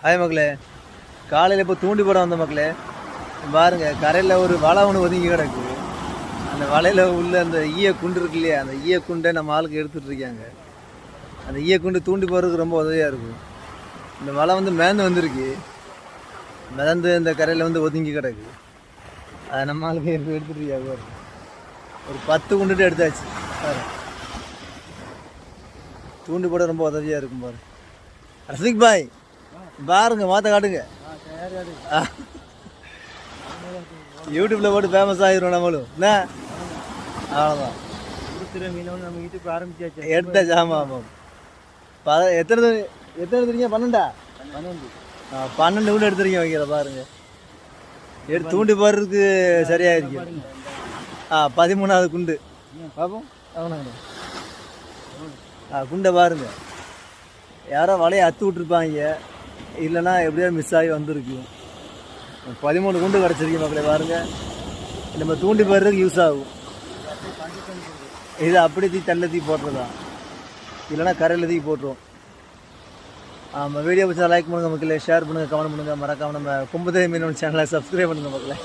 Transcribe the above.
Hi மக்களே, காலையில் இப்போ தூண்டி போட வந்த மக்களே பாருங்க, கரையில் ஒரு வலை ஒன்று ஒதுங்கி கிடக்கு. அந்த வலையில் உள்ள அந்த ஈய குண்டு இருக்கு இல்லையா, அந்த ஈய குண்டை நம்ம ஆளுக்கு எடுத்துகிட்டு இருக்காங்க. அந்த ஈய குண்டு தூண்டி போகிறதுக்கு ரொம்ப உதவியாக இருக்கும். இந்த வலை வந்து மேந்து வந்திருக்கு, மிதந்து இந்த கரையில் வந்து ஒதுங்கி கிடக்கு. அதை நம்ம ஆளுக்கு எடுத்துகிட்டு இருக்காங்க. ஒரு 10 குண்டுட்டு எடுத்தாச்சு பாரு. தூண்டி போட ரொம்ப உதவியாக இருக்கும் பாரு. ரசிக் பாய் பாருங்க, மாற்ற காட்டுங்க. யூடியூப்ல போட்டு ஃபேமஸ் ஆகிரும் நம்மளும் என்ன. அவ்வளோதான், நம்ம யூடியூப் ஆரம்பிச்சாச்சு. எடுத்தாச்சு. ஆமாம் ஆமாம். எத்தனை எடுத்துருக்கீங்க? 12 கூட எடுத்துருக்கீங்க. வைக்கிற பாருங்க, எடுத்து தூண்டி போடுறதுக்கு சரியாயிருக்கு. 13வது குண்டு பார்ப்போம். குண்டை பாருங்க, யாரோ வலையை அத்து விட்டுருப்பாங்க, இல்லைன்னா எப்படியோ மிஸ் ஆகி வந்திருக்கு. 13 குண்டு கிடச்சிருக்கு மக்களே பாருங்க. நம்ம தூண்டி போடுறதுக்கு யூஸ் ஆகும். இது அப்படி தள்ளி போட்டுறதா, இல்லைன்னா கரையில் தூக்கி போட்டுருவோம். ஆமாம், வீடியோ பிடிச்சா லைக் பண்ணுங்கள் மக்களே, ஷேர் பண்ணுங்கள், கமெண்ட் பண்ணுங்கள். மறக்காமல் நம்ம கும்பதேவி மீனவன் சேனலை சப்ஸ்கிரைப் பண்ணுங்கள் மக்களே.